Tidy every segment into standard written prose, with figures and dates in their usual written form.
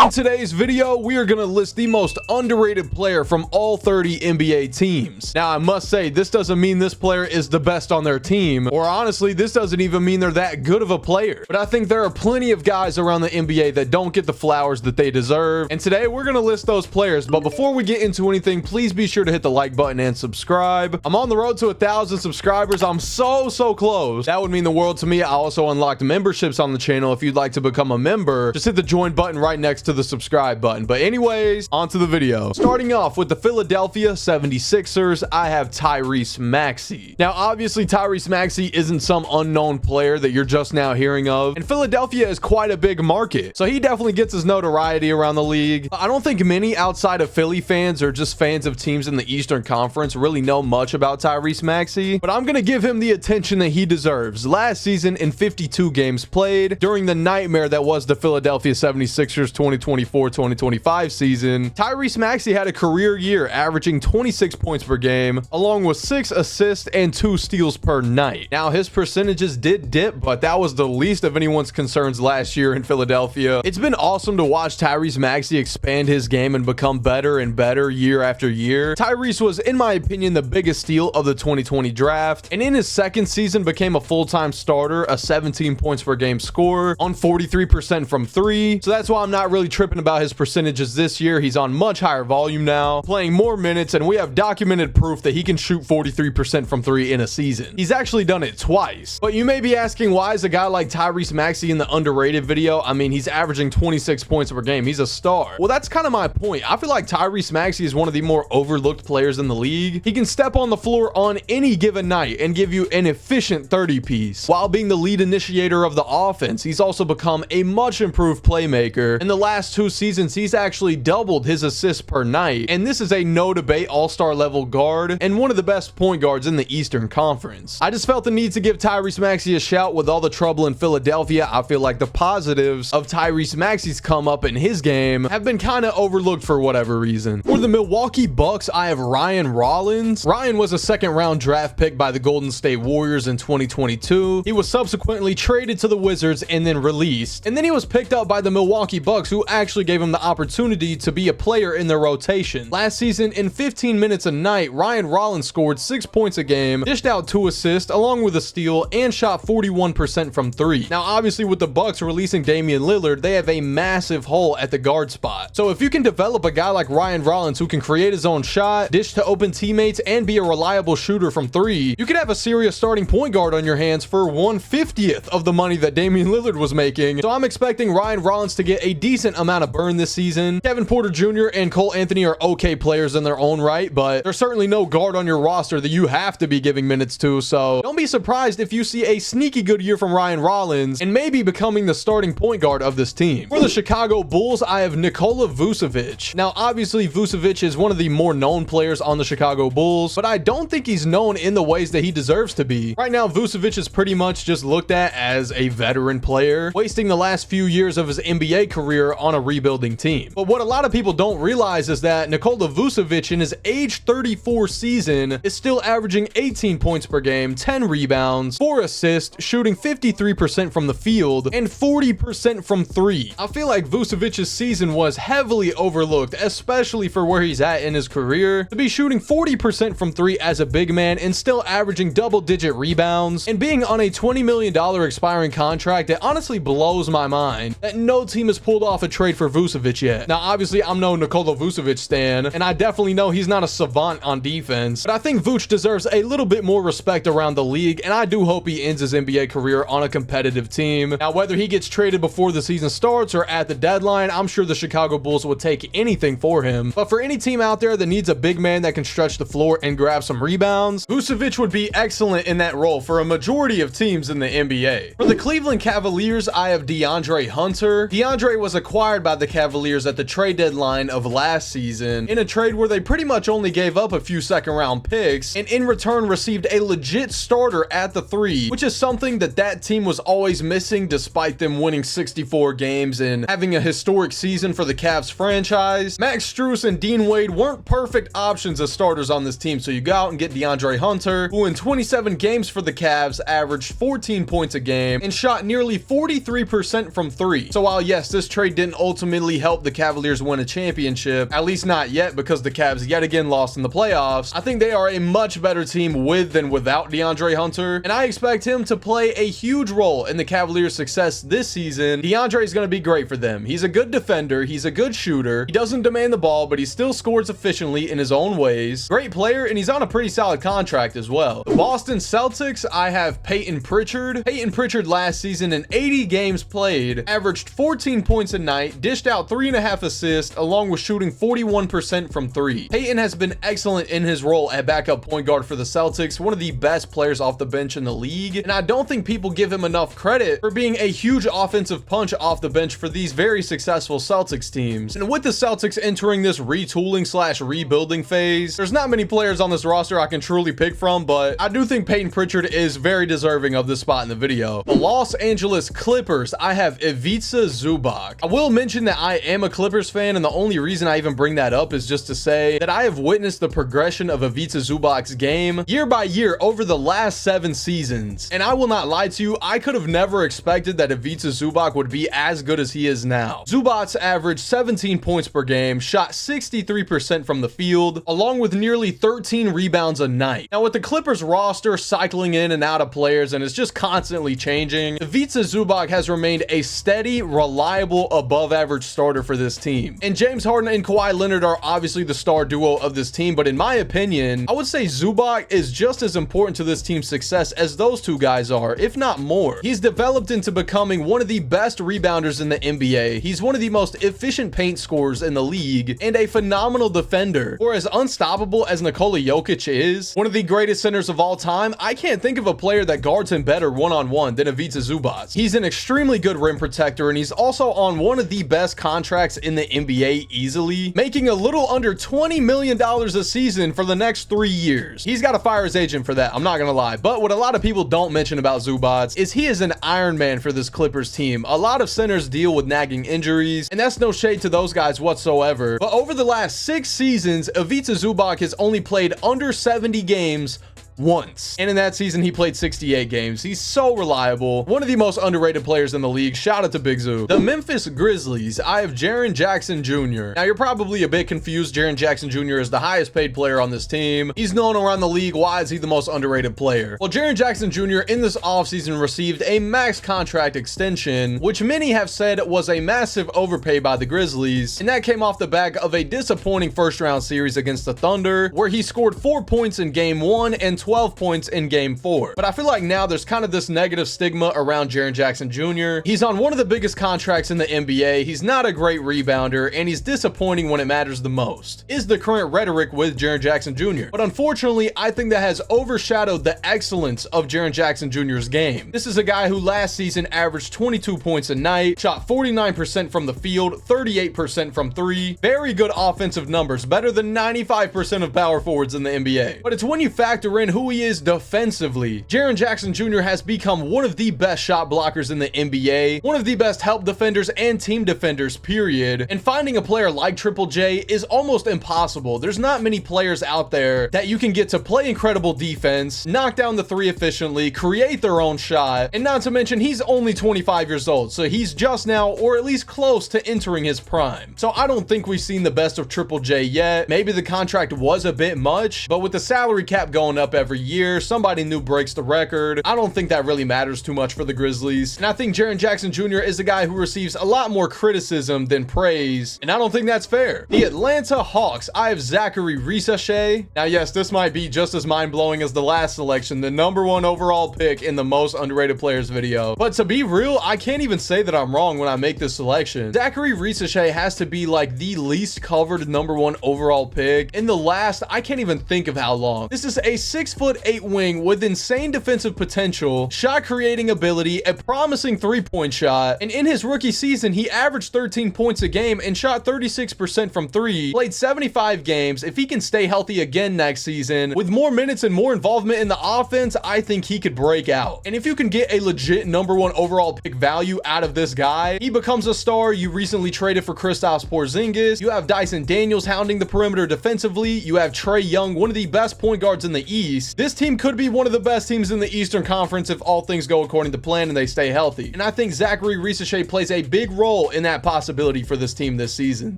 In today's video, we are going to list the most underrated player from all 30 NBA teams. Now, I must say, this doesn't mean this player is the best on their team, or honestly, this doesn't even mean they're that good of a player. But I think there are plenty of guys around the NBA that don't get the flowers that they deserve. And today, we're going to list those players. But before we get into anything, please be sure to hit the like button and subscribe. I'm on the road to 1,000 subscribers. I'm so close. That would mean the world to me. I also unlocked memberships on the channel. If you'd like to become a member, just hit the join button right next to the subscribe button. But anyways, on to the video. Starting off with the Philadelphia 76ers, I have Tyrese Maxey. Now, obviously, Tyrese Maxey isn't some unknown player that you're just now hearing of, and Philadelphia is quite a big market, so he definitely gets his notoriety around the league. I don't think many outside of Philly fans or just fans of teams in the Eastern Conference really know much about Tyrese Maxey, but I'm gonna give him the attention that he deserves. Last season, in 52 games played, during the nightmare that was the Philadelphia 76ers 2024-2025 season, Tyrese Maxey had a career year, averaging 26 points per game, along with 6 assists and 2 steals per night. Now, his percentages did dip, but that was the least of anyone's concerns last year in Philadelphia. It's been awesome to watch Tyrese Maxey expand his game and become better and better year after year. Tyrese was, in my opinion, the biggest steal of the 2020 draft, and in his second season became a full-time starter, a 17 points per game scorer on 43% from 3. So that's why I'm not really tripping about his percentages this year. He's on much higher volume now, playing more minutes, and we have documented proof that he can shoot 43% from 3 in a season. He's actually done it twice. But you may be asking, why is a guy like Tyrese Maxey in the underrated video? I mean, he's averaging 26 points per game. He's a star. Well, that's kind of my point. I feel like Tyrese Maxey is one of the more overlooked players in the league. He can step on the floor on any given night and give you an efficient 30-piece. While being the lead initiator of the offense, he's also become a much improved playmaker. In the last 2 seasons, he's actually doubled his assists per night, and this is a no debate all-star level guard and one of the best point guards in the Eastern Conference. I just felt the need to give Tyrese Maxey a shout. With all the trouble in Philadelphia, I feel like the positives of Tyrese Maxey's come up in his game have been kind of overlooked for whatever reason. For the Milwaukee Bucks, I have Ryan Rollins. Ryan was a second-round draft pick by the Golden State Warriors in 2022. He was subsequently traded to the Wizards and then released, and then he was picked up by the Milwaukee Bucks, who actually gave him the opportunity to be a player in their rotation. Last season, in 15 minutes a night, Ryan Rollins scored 6 points a game, dished out 2 assists along with a steal, and shot 41% from 3. Now, obviously, with the Bucks releasing Damian Lillard, they have a massive hole at the guard spot. So if you can develop a guy like Ryan Rollins who can create his own shot, dish to open teammates, and be a reliable shooter from 3, you could have a serious starting point guard on your hands for 1/50th of the money that Damian Lillard was making. So I'm expecting Ryan Rollins to get a decent amount of burn this season. Kevin Porter Jr. and Cole Anthony are okay players in their own right, but there's certainly no guard on your roster that you have to be giving minutes to, so don't be surprised if you see a sneaky good year from Ryan Rollins and maybe becoming the starting point guard of this team. For the Chicago Bulls, I have Nikola Vucevic. Now, obviously, Vucevic is one of the more known players on the Chicago Bulls, but I don't think he's known in the ways that he deserves to be. Right now, Vucevic is pretty much just looked at as a veteran player, wasting the last few years of his NBA career on a rebuilding team. But what a lot of people don't realize is that Nikola Vucevic in his age 34 season is still averaging 18 points per game, 10 rebounds, 4 assists, shooting 53% from the field, and 40% from 3. I feel like Vucevic's season was heavily overlooked, especially for where he's at in his career. To be shooting 40% from 3 as a big man and still averaging double-digit rebounds and being on a $20 million expiring contract, it honestly blows my mind that no team has pulled off a trade for Vucevic yet. Now, obviously, I'm no Nikola Vucevic stan, and I definitely know he's not a savant on defense, but I think Vuce deserves a little bit more respect around the league, and I do hope he ends his NBA career on a competitive team. Now, whether he gets traded before the season starts or at the deadline, I'm sure the Chicago Bulls would take anything for him. But for any team out there that needs a big man that can stretch the floor and grab some rebounds, Vucevic would be excellent in that role for a majority of teams in the NBA. For the Cleveland Cavaliers, I have DeAndre Hunter. DeAndre was acquired by the Cavaliers at the trade deadline of last season in a trade where they pretty much only gave up a few second-round picks and in return received a legit starter at the 3, which is something that team was always missing despite them winning 64 games and having a historic season for the Cavs franchise. Max Strus and Dean Wade weren't perfect options as starters on this team, so you go out and get DeAndre Hunter, who in 27 games for the Cavs averaged 14 points a game and shot nearly 43% from 3. So while yes, this trade didn't ultimately help the Cavaliers win a championship, at least not yet, because the Cavs yet again lost in the playoffs. I think they are a much better team with than without DeAndre Hunter, and I expect him to play a huge role in the Cavaliers' success this season. DeAndre is going to be great for them. He's a good defender, he's a good shooter, he doesn't demand the ball, but he still scores efficiently in his own ways. Great player, and he's on a pretty solid contract as well. The Boston Celtics, I have Peyton Pritchard. Peyton Pritchard last season in 80 games played, averaged 14 points a night, dished out 3.5 assists, along with shooting 41% from 3. Peyton has been excellent in his role at backup point guard for the Celtics, one of the best players off the bench in the league, and I don't think people give him enough credit for being a huge offensive punch off the bench for these very successful Celtics teams. And with the Celtics entering this retooling / rebuilding phase, there's not many players on this roster I can truly pick from, but I do think Peyton Pritchard is very deserving of this spot in the video. The Los Angeles Clippers, I have Ivica Zubac. I will mention that I am a Clippers fan, and the only reason I even bring that up is just to say that I have witnessed the progression of Ivica Zubac's game year by year over the last 7 seasons. And I will not lie to you, I could have never expected that Ivica Zubac would be as good as he is now. Zubac's averaged 17 points per game, shot 63% from the field, along with nearly 13 rebounds a night. Now with the Clippers roster cycling in and out of players and it's just constantly changing, Ivica Zubac has remained a steady, reliable, above average starter for this team. And James Harden and Kawhi Leonard are obviously the star duo of this team, but in my opinion, I would say Zubac is just as important to this team's success as those two guys are, if not more. He's developed into becoming one of the best rebounders in the NBA. He's one of the most efficient paint scorers in the league and a phenomenal defender. Or as unstoppable as Nikola Jokic is, one of the greatest centers of all time, I can't think of a player that guards him better one-on-one than Ivica Zubac. He's an extremely good rim protector, and he's also on one of the best contracts in the NBA easily, making a little under $20 million a season for the next 3 years. He's got to fire his agent for that, I'm not gonna lie. But what a lot of people don't mention about Zubac is he is an Iron Man for this Clippers team. A lot of centers deal with nagging injuries, and that's no shade to those guys whatsoever. But over the last 6 seasons, Ivica Zubac has only played under 70 games once, and in that season he played 68 games. He's so reliable, one of the most underrated players in the league. Shout out to Big Zoo. The Memphis Grizzlies, I have Jaren Jackson Jr. Now you're probably a bit confused. Jaren Jackson Jr. is the highest paid player on this team. He's known around the league. Why is he the most underrated player? Well, Jaren Jackson Jr. in this offseason received a max contract extension, which many have said was a massive overpay by the Grizzlies, and that came off the back of a disappointing first round series against the Thunder, where he scored 4 points in game 1 and 12 points in game 4. But I feel like now there's kind of this negative stigma around Jaren Jackson Jr. He's on one of the biggest contracts in the NBA. He's not a great rebounder, and he's disappointing when it matters the most, is the current rhetoric with Jaren Jackson Jr. But unfortunately, I think that has overshadowed the excellence of Jaren Jackson Jr.'s game. This is a guy who last season averaged 22 points a night, shot 49% from the field, 38% from 3. Very good offensive numbers, better than 95% of power forwards in the NBA. But it's when you factor in who he is defensively. Jaren Jackson Jr. has become one of the best shot blockers in the NBA, one of the best help defenders and team defenders, period. And finding a player like Triple J is almost impossible. There's not many players out there that you can get to play incredible defense, knock down the 3 efficiently, create their own shot, and not to mention he's only 25 years old, so he's just now, or at least close to entering his prime. So I don't think we've seen the best of Triple J yet. Maybe the contract was a bit much, but with the salary cap going up every year, somebody new breaks the record. I don't think that really matters too much for the Grizzlies, and I think Jaren Jackson Jr. is a guy who receives a lot more criticism than praise, and I don't think that's fair. The Atlanta Hawks, I have Zachary Risachet. Now yes, this might be just as mind-blowing as the last selection, the #1 overall pick in the most underrated players video, but to be real, I can't even say that I'm wrong when I make this selection. Zachary Risachet has to be like the least covered #1 overall pick in the last, I can't even think of how long. This is a 6'8" wing with insane defensive potential, shot creating ability, a promising 3-point shot, and in his rookie season he averaged 13 points a game and shot 36% from 3, played 75 games. If he can stay healthy again next season with more minutes and more involvement in the offense, I think he could break out. And if you can get a legit #1 overall pick value out of this guy, he becomes a star. You recently traded for Kristaps Porzingis, you have Dyson Daniels hounding the perimeter defensively, you have Trae Young, one of the best point guards in the East, East, this team could be one of the best teams in the Eastern Conference if all things go according to plan and they stay healthy. And I think Zachary Ricochet plays a big role in that possibility for this team this season.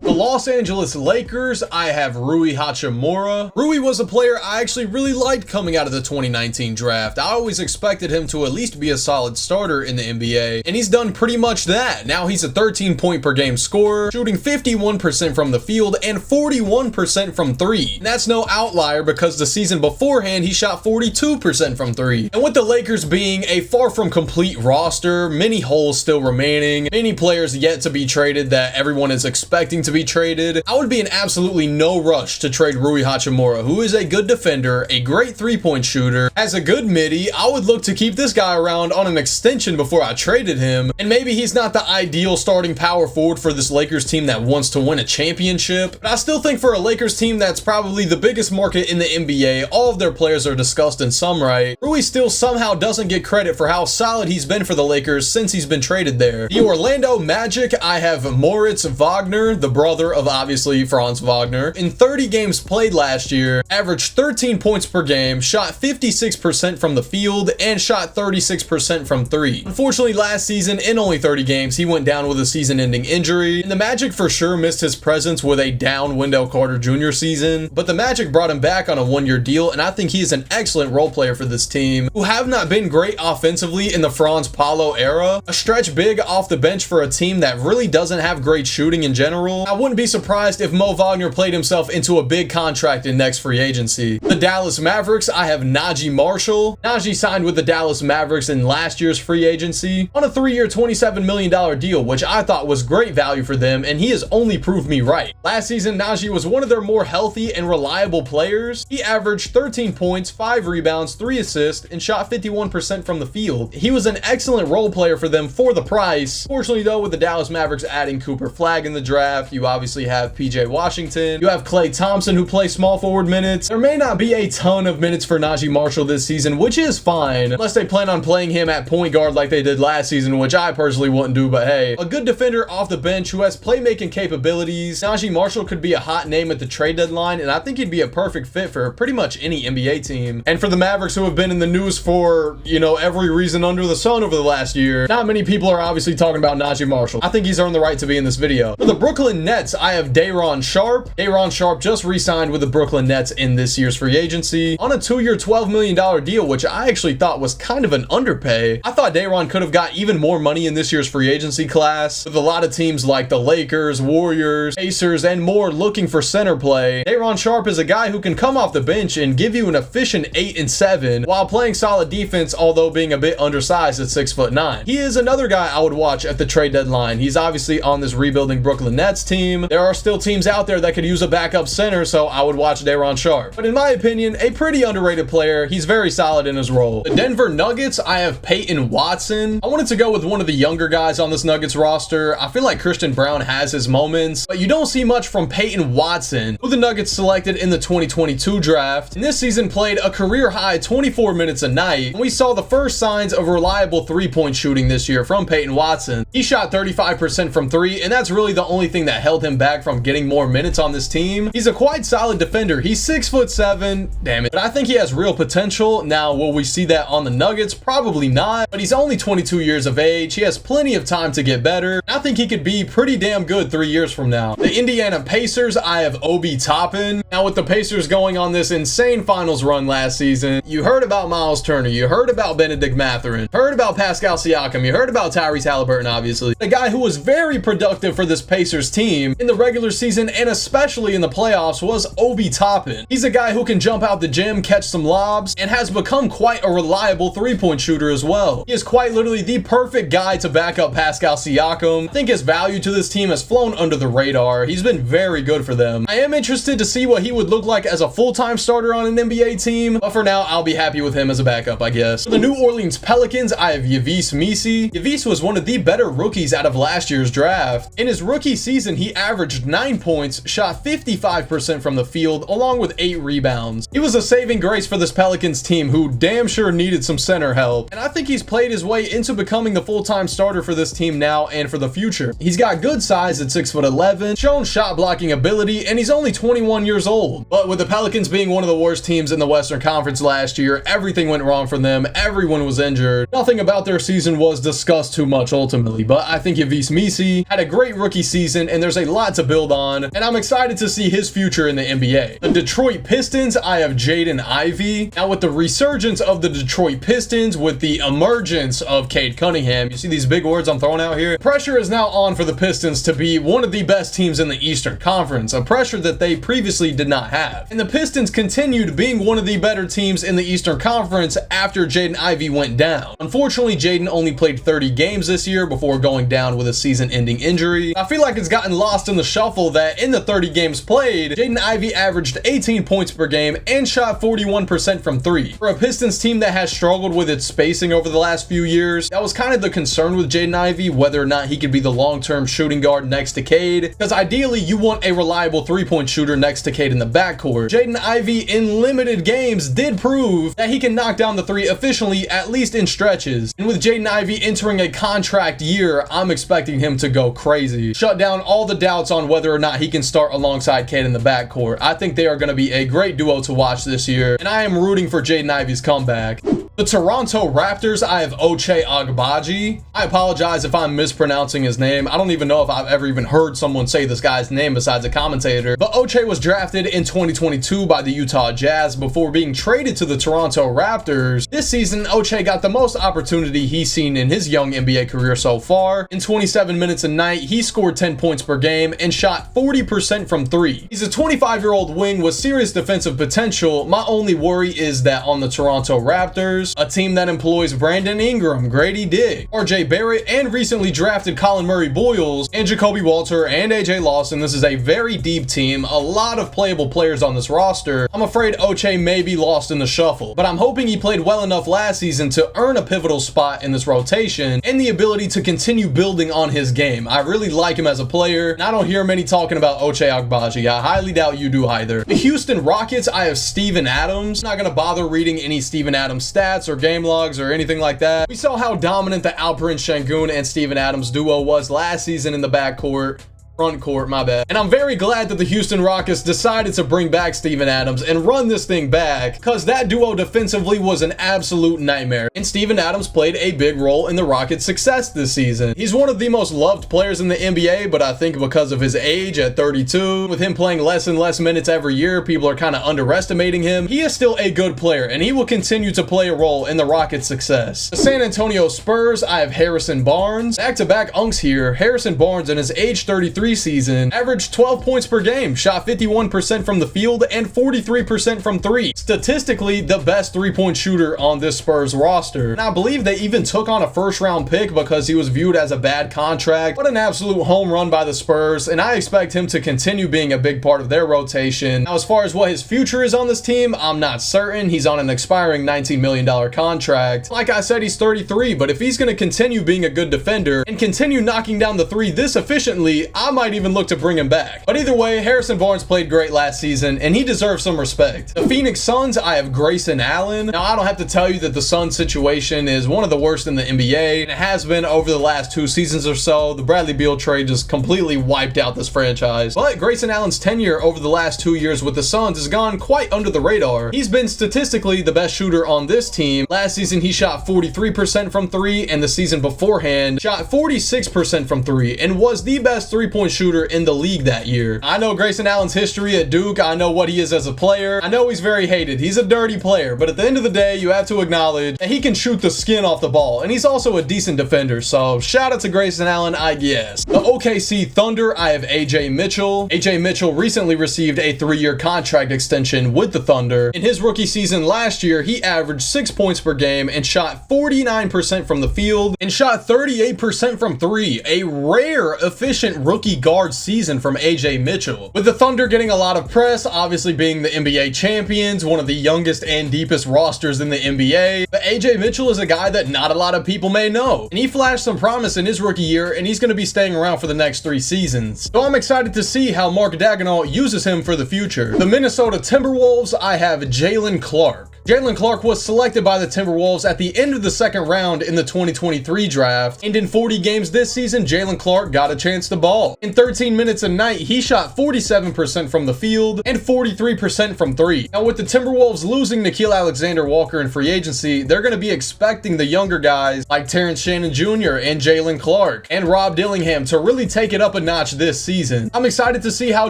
The Los Angeles Lakers, I have Rui Hachimura. Rui was a player I actually really liked coming out of the 2019 draft. I always expected him to at least be a solid starter in the NBA, and he's done pretty much that. Now he's a 13 point per game scorer, shooting 51% from the field and 41% from three. And that's no outlier because the season beforehand he shot 42% from three. And with the Lakers being a far from complete roster, many holes still remaining, many players yet to be traded that everyone is expecting to be traded, I would be in absolutely no rush to trade Rui Hachimura, who is a good defender, a great three-point shooter, has a good midi. I would look to keep this guy around on an extension before I traded him. And maybe he's not the ideal starting power forward for this Lakers team that wants to win a championship, but I still think for a Lakers team that's probably the biggest market in the NBA, all of their players are discussed in some right, Rui still somehow doesn't get credit for how solid he's been for the Lakers since he's been traded there. The Orlando Magic, I have Moritz Wagner, the brother of obviously Franz Wagner. In 30 games played last year, averaged 13 points per game, shot 56% from the field, and shot 36% from three. Unfortunately, last season, in only 30 games, he went down with a season-ending injury, and the Magic for sure missed his presence with a down Wendell Carter Jr. season, but the Magic brought him back on a one-year deal, and I think he is an excellent role player for this team, who have not been great offensively in the Franz Paulo era. A stretch big off the bench for a team that really doesn't have great shooting in general. I wouldn't be surprised if Mo Wagner played himself into a big contract in next free agency. The Dallas Mavericks, I have Najee Marshall. Najee signed with the Dallas Mavericks in last year's free agency on a 3-year, $27 million deal, which I thought was great value for them, and he has only proved me right. Last season, Najee was one of their more healthy and reliable players. He averaged 13 points, 5 rebounds, 3 assists, and shot 51% from the field. He was an excellent role player for them for the price. Fortunately though, with the Dallas Mavericks adding Cooper Flagg in the draft, you obviously have PJ Washington, you have Klay Thompson who plays small forward minutes. There may not be a ton of minutes for Najee Marshall this season, which is fine, unless they plan on playing him at point guard like they did last season, which I personally wouldn't do, but hey, a good defender off the bench who has playmaking capabilities. Najee Marshall could be a hot name at the trade deadline, and I think he'd be a perfect fit for pretty much any NBA team. And for the Mavericks, who have been in the news for, you know, every reason under the sun over the last year, not many people are obviously talking about Najee Marshall. I think he's earned the right to be in this video. For the Brooklyn Nets, I have Day'Ron Sharpe. Day'Ron Sharpe just re-signed with the Brooklyn Nets in this year's free agency on a 2-year, $12 million deal, which I actually thought was kind of an underpay. I thought Day'Ron could have got even more money in this year's free agency class, with a lot of teams like the Lakers, Warriors, Pacers, and more looking for center play. Day'Ron Sharpe is a guy who can come off the bench and give you an efficient 8 and 7 while playing solid defense, although being a bit undersized at 6'9". He is another guy I would watch at the trade deadline. He's obviously on this rebuilding Brooklyn Nets team. There are still teams out there that could use a backup center, so I would watch Day'Ron Sharpe. But in my opinion, a pretty underrated player. He's very solid in his role. The Denver Nuggets, I have Peyton Watson. I wanted to go with one of the younger guys on this Nuggets roster. I feel like Christian Brown has his moments, but you don't see much from Peyton Watson, who the Nuggets selected in the 2022 draft. And this season played a career high 24 minutes a night, and we saw the first signs of reliable three-point shooting this year from Peyton Watson. He shot 35% from three, and that's really the only thing that held him back from getting more minutes on this team. He's a quite solid defender. He's 6'7", damn it, but I think he has real potential. Now, will we see that on the Nuggets? Probably not, but he's only 22 years of age. He has plenty of time to get better. I think he could be pretty damn good 3 years from now. The Indiana Pacers, I have Obi Toppin. Now, with the Pacers going on this insane finals run last season, you heard about Miles Turner, you heard about Benedict Mathurin, heard about Pascal Siakam, you heard about Tyrese Halliburton, obviously. The guy who was very productive for this Pacers team in the regular season and especially in the playoffs was Obi Toppin. He's a guy who can jump out the gym, catch some lobs, and has become quite a reliable three-point shooter as well. He is quite literally the perfect guy to back up Pascal Siakam. I think his value to this team has flown under the radar. He's been very good for them. I am interested to see what he would look like as a full-time starter on an NBA team, but for now, I'll be happy with him as a backup, I guess. For the New Orleans Pelicans, I have Yves Missi. Yves was one of the better rookies out of last year's draft. In his rookie season, he averaged 9 points, shot 55% from the field, along with 8 rebounds. He was a saving grace for this Pelicans team, who damn sure needed some center help, and I think he's played his way into becoming the full-time starter for this team now and for the future. He's got good size at 6'11", shown shot blocking ability, and he's only 21 years old. But with the Pelicans being one of the worst teams in the Western Conference last year. Everything went wrong for them. Everyone was injured. Nothing about their season was discussed too much ultimately, but I think jxmyhighroller had a great rookie season and there's a lot to build on, and I'm excited to see his future in the NBA. The Detroit Pistons, I have Jaden Ivey. Now with the resurgence of the Detroit Pistons, with the emergence of Cade Cunningham, you see these big words I'm throwing out here? Pressure is now on for the Pistons to be one of the best teams in the Eastern Conference, a pressure that they previously did not have. And the Pistons continued being one of the better teams in the Eastern Conference after Jaden Ivey went down. Unfortunately, Jaden only played 30 games this year before going down with a season-ending injury. I feel like it's gotten lost in the shuffle that in the 30 games played, Jaden Ivey averaged 18 points per game and shot 41% from three. For a Pistons team that has struggled with its spacing over the last few years, that was kind of the concern with Jaden Ivey, whether or not he could be the long-term shooting guard next to Cade, because ideally you want a reliable three-point shooter next to Cade in the backcourt. Jaden Ivey in limited games did prove that he can knock down the three efficiently, at least in stretches. And with Jaden Ivey entering a contract year, I'm expecting him to go crazy. Shut down all the doubts on whether or not he can start alongside Cade in the backcourt. I think they are going to be a great duo to watch this year, and I am rooting for Jaden Ivey's comeback. The Toronto Raptors, I have Ochai Agbaji. I apologize if I'm mispronouncing his name. I don't even know if I've ever even heard someone say this guy's name besides a commentator. But Ochai was drafted in 2022 by the Utah Jazz before being traded to the Toronto Raptors. This season, Ochai got the most opportunity he's seen in his young NBA career so far. In 27 minutes a night, he scored 10 points per game and shot 40% from three. He's a 25-year-old wing with serious defensive potential. My only worry is that on the Toronto Raptors, a team that employs Brandon Ingram, Grady Dick, RJ Barrett, and recently drafted Colin Murray-Boyles, and Jacoby Walter, and AJ Lawson. This is a very deep team, a lot of playable players on this roster. I'm afraid Ochai may be lost in the shuffle, but I'm hoping he played well enough last season to earn a pivotal spot in this rotation and the ability to continue building on his game. I really like him as a player, and I don't hear many talking about Ochai Agbaji. I highly doubt you do either. The Houston Rockets, I have Steven Adams. I'm not gonna bother reading any Steven Adams stats or game logs or anything like that. We saw how dominant the Alperen Sengun and Steven Adams duo was last season in the backcourt. Front court, my bad. And I'm very glad that the Houston Rockets decided to bring back Steven Adams and run this thing back, because that duo defensively was an absolute nightmare. And Steven Adams played a big role in the Rockets' success this season. He's one of the most loved players in the NBA, but I think because of his age at 32, with him playing less and less minutes every year, people are kind of underestimating him. He is still a good player, and he will continue to play a role in the Rockets' success. The San Antonio Spurs, I have Harrison Barnes. Back-to-back unks here. Harrison Barnes in his age 33 season averaged 12 points per game, shot 51% from the field and 43% from three. Statistically, the best three-point shooter on this Spurs roster. And I believe they even took on a first-round pick because he was viewed as a bad contract. What an absolute home run by the Spurs, and I expect him to continue being a big part of their rotation. Now, as far as what his future is on this team, I'm not certain. He's on an expiring $19 million contract. Like I said, he's 33, but if he's going to continue being a good defender and continue knocking down the three this efficiently, I might even look to bring him back. But either way, Harrison Barnes played great last season, and he deserves some respect. The Phoenix Suns, I have Grayson Allen. Now, I don't have to tell you that the Suns situation is one of the worst in the NBA, and it has been over the last 2 seasons or so. The Bradley Beal trade just completely wiped out this franchise. But Grayson Allen's tenure over the last 2 years with the Suns has gone quite under the radar. He's been statistically the best shooter on this team. Last season, he shot 43% from three, and the season beforehand, shot 46% from three, and was the best three-point shooter in the league that year. I know Grayson Allen's history at Duke. I know what he is as a player. I know he's very hated. He's a dirty player, but at the end of the day, you have to acknowledge that he can shoot the skin off the ball, and he's also a decent defender, so shout out to Grayson Allen, I guess. The OKC Thunder, I have AJ Mitchell. AJ Mitchell recently received a 3-year contract extension with the Thunder. In his rookie season last year, he averaged 6 points per game and shot 49% from the field and shot 38% from three. A rare, efficient rookie guard season from AJ Mitchell. With the Thunder getting a lot of press, obviously being the NBA champions, one of the youngest and deepest rosters in the NBA, but AJ Mitchell is a guy that not a lot of people may know. And he flashed some promise in his rookie year, and he's going to be staying around for the next 3 seasons. So I'm excited to see how Mark Daigneault uses him for the future. The Minnesota Timberwolves, I have Jalen Clark. Jalen Clark was selected by the Timberwolves at the end of the second round in the 2023 draft, and in 40 games this season, Jalen Clark got a chance to ball. In 13 minutes a night, he shot 47% from the field and 43% from three. Now, with the Timberwolves losing Nickeil Alexander-Walker in free agency, they're going to be expecting the younger guys like Terrence Shannon Jr. and Jalen Clark and Rob Dillingham to really take it up a notch this season. I'm excited to see how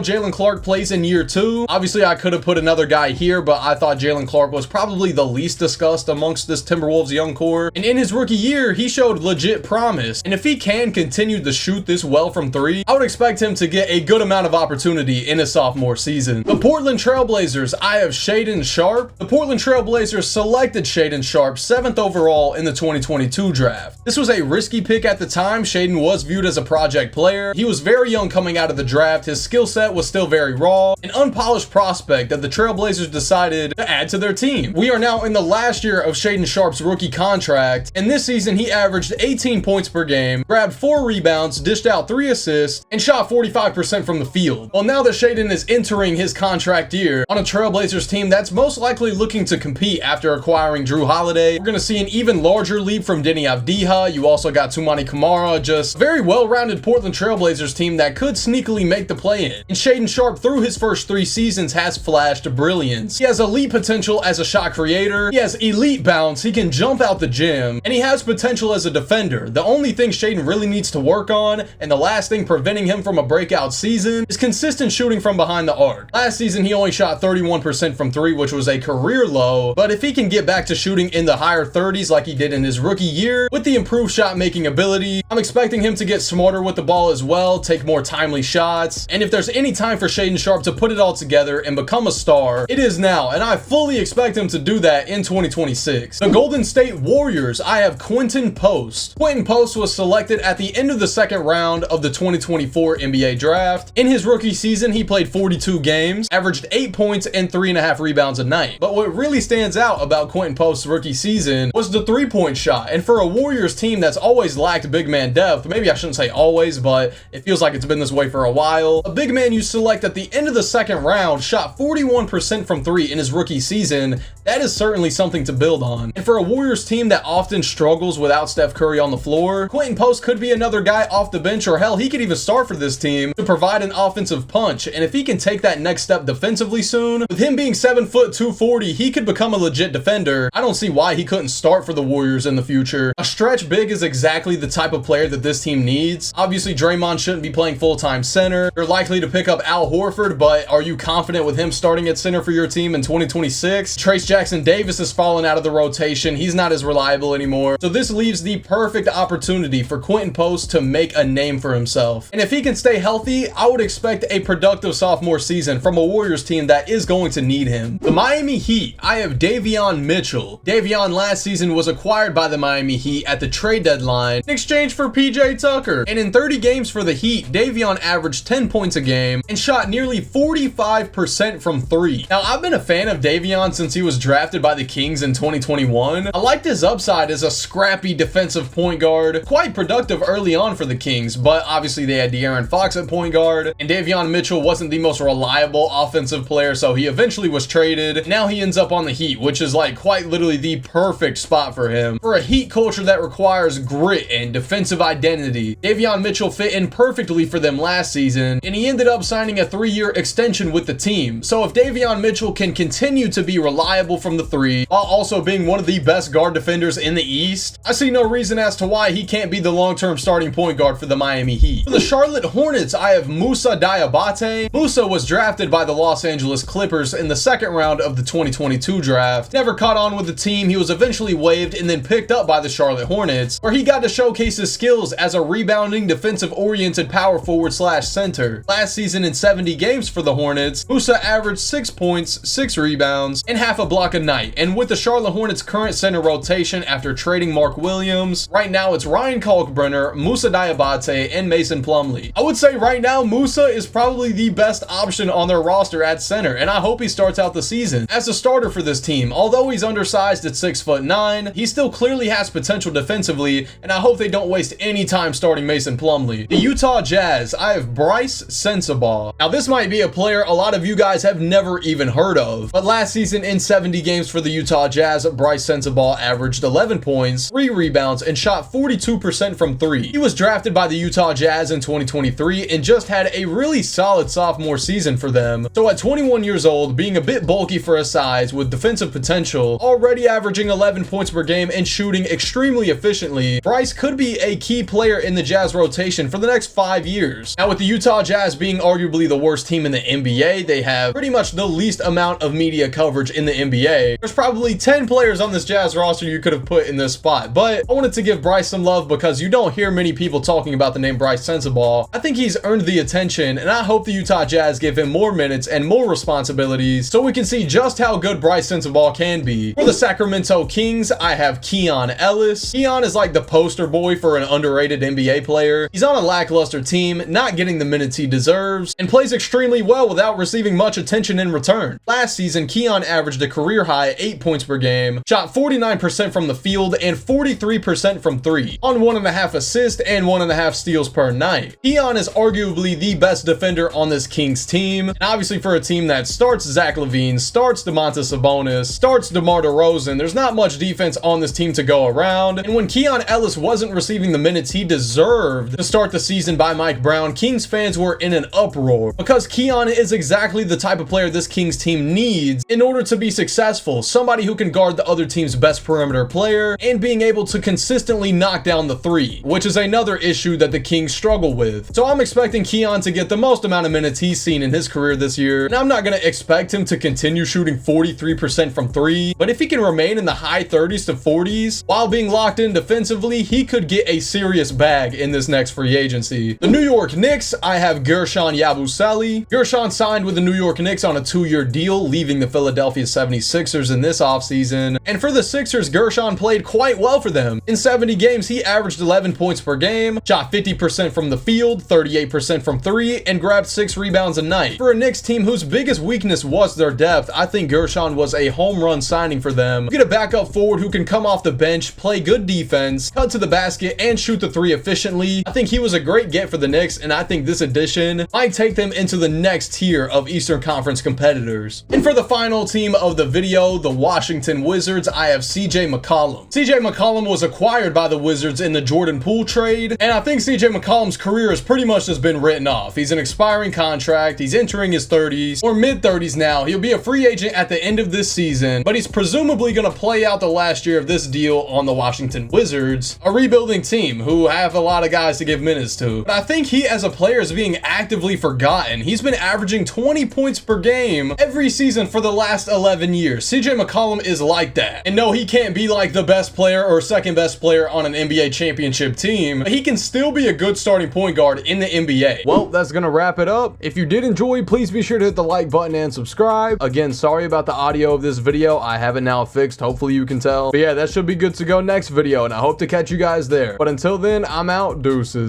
Jalen Clark plays in year 2. Obviously, I could have put another guy here, but I thought Jalen Clark was probably the least discussed amongst this Timberwolves young core. And in his rookie year, he showed legit promise. And if he can continue to shoot this well from three, I would expect him to get a good amount of opportunity in his sophomore season. The Portland Trailblazers, I have Shaedon Sharpe. The Portland Trailblazers selected Shaedon Sharpe 7th overall in the 2022 draft. This was a risky pick at the time. Shaedon was viewed as a project player. He was very young coming out of the draft. His skill set was still very raw, an unpolished prospect that the Trailblazers decided to add to their team. We are now in the last year of Shaedon Sharpe's rookie contract, and this season he averaged 18 points per game, grabbed 4 rebounds, dished out 3 assists, and shot 45% from the field. Well, now that Shaedon is entering his contract year on a Trailblazers team that's most likely looking to compete after acquiring Drew Holiday, we're going to see an even larger leap from Deni Avdija. You also got Toumani Camara, just a very well-rounded Portland Trailblazers team that could sneakily make the play-in. And Shaedon Sharpe, through his first 3 seasons, has flashed brilliance. He has elite potential as a shot creator, he has elite bounce, he can jump out the gym, and he has potential as a defender. The only thing Shaedon really needs to work on, and the last thing preventing him from a breakout season, is consistent shooting from behind the arc. Last season, he only shot 31% from 3, which was a career low, but if he can get back to shooting in the higher 30s like he did in his rookie year, with the improved shot making ability, I'm expecting him to get smarter with the ball as well, take more timely shots, and if there's any time for Shaedon Sharpe to put it all together and become a star, it is now, and I fully expect him to do that in 2026. The Golden State Warriors, I have Quentin Post. Quentin Post was selected at the end of the second round of the 2024 NBA draft. In his rookie season, he played 42 games, averaged 8 points and 3.5 rebounds a night. But what really stands out about Quentin Post's rookie season was the three-point shot. And for a Warriors team that's always lacked big man depth, maybe I shouldn't say always, but it feels like it's been this way for a while, a big man you select at the end of the second round shot 41% from 3 in his rookie season. That is certainly something to build on. And for a Warriors team that often struggles without Steph Curry on the floor, Quentin Post could be another guy off the bench, or hell, he could even start for this team to provide an offensive punch. And if he can take that next step defensively soon, with him being 7 foot 240, he could become a legit defender. I don't see why he couldn't start for the Warriors in the future. A stretch big is exactly the type of player that this team needs. Obviously, Draymond shouldn't be playing full-time center. You're likely to pick up Al Horford, but are you confident with him starting at center for your team in 2026? Trace Jackson-Davis has fallen out of the rotation. He's not as reliable anymore. So this leaves the perfect opportunity for Quentin Post to make a name for himself. And if he can stay healthy, I would expect a productive sophomore season from a Warriors team that is going to need him. The Miami Heat, I have Davion Mitchell. Davion last season was acquired by the Miami Heat at the trade deadline in exchange for PJ Tucker. And in 30 games for the Heat, Davion averaged 10 points a game and shot nearly 45% from 3. Now, I've been a fan of Davion since he was drafted by the Kings in 2021. I liked his upside as a scrappy defensive point guard, quite productive early on for the Kings, but obviously they had De'Aaron Fox at point guard, and Davion Mitchell wasn't the most reliable offensive player, so he eventually was traded. Now he ends up on the Heat, which is like quite literally the perfect spot for him. For a Heat culture that requires grit and defensive identity, Davion Mitchell fit in perfectly for them last season, and he ended up signing a 3-year extension with the team. So if Davion Mitchell can continue to be reliable from the 3, while also being one of the best guard defenders in the East, I see no reason as to why he can't be the long-term starting point guard for the Miami Heat. For the Charlotte Hornets, I have Moussa Diabate. Moussa was drafted by the Los Angeles Clippers in the second round of the 2022 draft. Never caught on with the team. He was eventually waived and then picked up by the Charlotte Hornets, where he got to showcase his skills as a rebounding, defensive-oriented power forward / center. Last season in 70 games for the Hornets, Moussa averaged 6 points, 6 rebounds, and half a block a night. And with the Charlotte Hornets' current center rotation after trading Mark Williams, right now it's Ryan Kalkbrenner, Moussa Diabate, and Mason Plumlee. I would say right now Moussa is probably the best option on their roster at center, and I hope he starts out the season as a starter for this team. Although he's undersized at 6'9", he still clearly has potential defensively, and I hope they don't waste any time starting Mason Plumlee. The Utah Jazz, I have Bryce Sensabaugh. Now this might be a player a lot of you guys have never even heard of, but last season in 70 70 games for the Utah Jazz, Bryce Sensabaugh averaged 11 points, 3 rebounds, and shot 42% from 3. He was drafted by the Utah Jazz in 2023 and just had a really solid sophomore season for them. So at 21 years old, being a bit bulky for his size with defensive potential, already averaging 11 points per game and shooting extremely efficiently, Bryce could be a key player in the Jazz rotation for the next 5 years. Now with the Utah Jazz being arguably the worst team in the NBA, they have pretty much the least amount of media coverage in the NBA. There's probably 10 players on this Jazz roster you could have put in this spot, but I wanted to give Bryce some love because you don't hear many people talking about the name Bryce Sensabaugh. I think he's earned the attention, and I hope the Utah Jazz give him more minutes and more responsibilities so we can see just how good Bryce Sensabaugh can be. For the Sacramento Kings, I have Keon Ellis. Keon is like the poster boy for an underrated NBA player. He's on a lackluster team, not getting the minutes he deserves, and plays extremely well without receiving much attention in return. Last season, Keon averaged a career high 8 points per game, shot 49% from the field and 43% from 3, on 1.5 assists and 1.5 steals per night. Keon is arguably the best defender on this Kings team, and obviously for a team that starts Zach LaVine, starts Domantas Sabonis, starts DeMar DeRozan, there's not much defense on this team to go around, and when Keon Ellis wasn't receiving the minutes he deserved to start the season by Mike Brown, Kings fans were in an uproar because Keon is exactly the type of player this Kings team needs in order to be successful. Somebody who can guard the other team's best perimeter player and being able to consistently knock down the three, which is another issue that the Kings struggle with. So I'm expecting Keon to get the most amount of minutes he's seen in his career this year, and I'm not going to expect him to continue shooting 43% from 3, but if he can remain in the high 30s to 40s while being locked in defensively, he could get a serious bag in this next free agency. The New York Knicks, I have Guerschon Yabusele. Guerschon signed with the New York Knicks on a 2-year deal, leaving the Philadelphia 76ers in this offseason. And for the Sixers, Guerschon played quite well for them. In 70 games, he averaged 11 points per game, shot 50% from the field, 38% from 3, and grabbed 6 rebounds a night. For a Knicks team whose biggest weakness was their depth, I think Guerschon was a home run signing for them. Get a backup forward who can come off the bench, play good defense, cut to the basket, and shoot the 3 efficiently. I think he was a great get for the Knicks, and I think this addition might take them into the next tier of Eastern Conference competitors. And for the final team of the video, the Washington Wizards, I have CJ McCollum. CJ McCollum was acquired by the Wizards in the Jordan Poole trade, and I think CJ McCollum's career has pretty much just been written off. He's an expiring contract, he's entering his 30s or mid-30s now. He'll be a free agent at the end of this season, but he's presumably going to play out the last year of this deal on the Washington Wizards, a rebuilding team who have a lot of guys to give minutes to. But I think he as a player is being actively forgotten. He's been averaging 20 points per game every season for the last 11 years. CJ McCollum is like that. And no, he can't be like the best player or second best player on an NBA championship team, but he can still be a good starting point guard in the NBA. Well, that's gonna wrap it up. If you did enjoy, please be sure to hit the like button and subscribe. Again, sorry about the audio of this video. I have it now fixed. Hopefully you can tell. But yeah, that should be good to go next video, and I hope to catch you guys there. But until then, I'm out. Deuces.